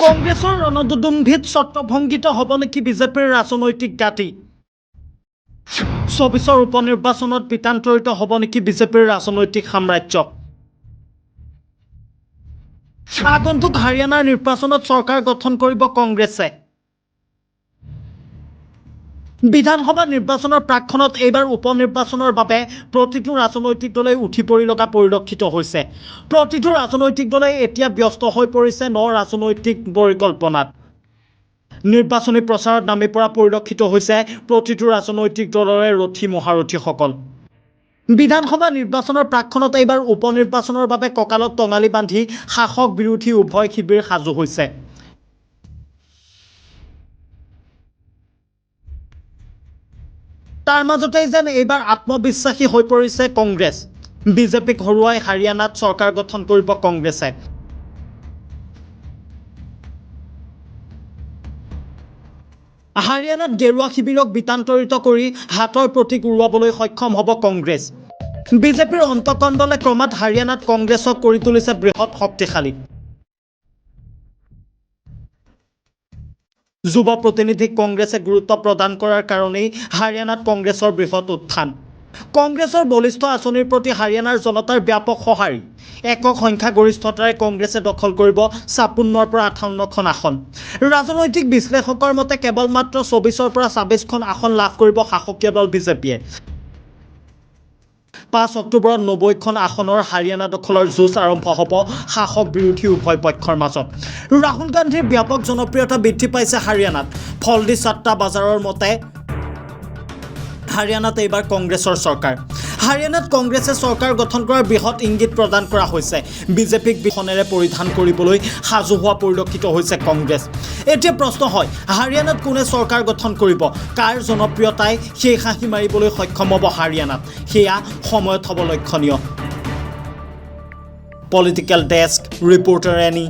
কংগ্ৰেছৰ ৰণদুদুম্ভিত ছত্ৰভংগিত হ'ব নেকি বিজেপিৰ ৰাজনৈতিক গাঁতি ২৪ৰ উপনিৰ্বাচনত বিতান্তৰিত হ'ব নেকি বিজেপিৰ ৰাজনৈতিক সাম্ৰাজ্য আগন্তুক হাৰিয়ানাৰ নিৰ্বাচনত চৰকাৰ গঠন কৰিব কংগ্ৰেছে বিধানসভা নিৰ্বাচনৰ প্ৰাকখনত এইবাৰ উপনিৰ্বাচনৰ বাবে প্ৰতিটো ৰাজনৈতিক দলে উঠি পৰি লগা পৰিলক্ষিত হৈছে প্ৰতিটো ৰাজনৈতিক দলে এতিয়া ব্যস্ত হৈ পৰিছে ৰাজনৈতিক পৰিকল্পনাত নিৰ্বাচনী প্ৰচাৰত নামি পৰা পৰিলক্ষিত হৈছে প্ৰতিটো ৰাজনৈতিক দলৰে ৰথী মহাৰথীসকল বিধানসভা নিৰ্বাচনৰ প্ৰাকখনত এইবাৰ উপনিৰ্বাচনৰ বাবে কঁকালত টঙালি বান্ধি শাসক বিৰোধী উভয় শিবিৰ সাজু হৈছে তাৰ মাজতেই যেন এইবাৰ আত্মবিশ্বাসী হৈ পৰিছে কংগ্ৰেছ বিজেপিক হৰুৱাই হাৰিয়ানাত চৰকাৰ গঠন কৰিব কংগ্ৰেছে হাৰিয়ানাত গেৰুৱা শিবিৰক বিতান্তৰিত কৰি হাতৰ প্ৰতীক উৰুৱাবলৈ সক্ষম হ'ব কংগ্ৰেছ বিজেপিৰ অন্তকণ্ডলে ক্ৰমাৎ হাৰিয়ানাত কংগ্ৰেছক কৰি তুলিছে বৃহৎ শক্তিশালী যুৱ প্ৰতিনিধিক কংগ্ৰেছে গুৰুত্ব প্ৰদান কৰাৰ কাৰণেই হাৰিয়ানাত কংগ্ৰেছৰ বৃহৎ উত্থান কংগ্ৰেছৰ বলিষ্ঠ আঁচনিৰ প্ৰতি হাৰিয়ানাৰ জনতাৰ ব্যাপক সঁহাৰি একক সংখ্যাগৰিষ্ঠতাৰে কংগ্ৰেছে দখল কৰিব ৫৬ৰ পৰা ৫৮খন আসন ৰাজনৈতিক বিশ্লেষকৰ মতে কেৱল মাত্ৰ ২৪ৰ পৰা ২৬খন আসন লাভ কৰিব শাসকীয় দল বিজেপিয়ে ৫ অক্টোবৰত ৯০খন আসনৰ হাৰিয়ানা দখলৰ যুঁজ আৰম্ভ হ'ব শাসক বিৰোধী উভয় পক্ষৰ মাজত ৰাহুল গান্ধীৰ ব্যাপক জনপ্ৰিয়তা বৃদ্ধি পাইছে হাৰিয়ানাত ফলদি চাট্টা বাজাৰৰ মতে হাৰিয়ানাত এইবাৰ কংগ্ৰেছৰ চৰকাৰ হাৰিয়ানাত কংগ্ৰেছে চৰকাৰ গঠন কৰাৰ বৃহৎ ইংগিত প্ৰদান কৰা হৈছে বিজেপিক বিখনেৰে পৰিধান কৰিবলৈ সাজু হোৱা পৰিলক্ষিত হৈছে কংগ্ৰেছ এতিয়া প্ৰশ্ন হয় হাৰিয়ানাত কোনে চৰকাৰ গঠন কৰিব কাৰ জনপ্ৰিয়তাই সেই হাঁহি মাৰিবলৈ সক্ষম হ'ব হাৰিয়ানাত সেয়া সময়ত হ'ব লক্ষণীয় পলিটিকেল ডেস্ক ৰিপৰ্টাৰ এনি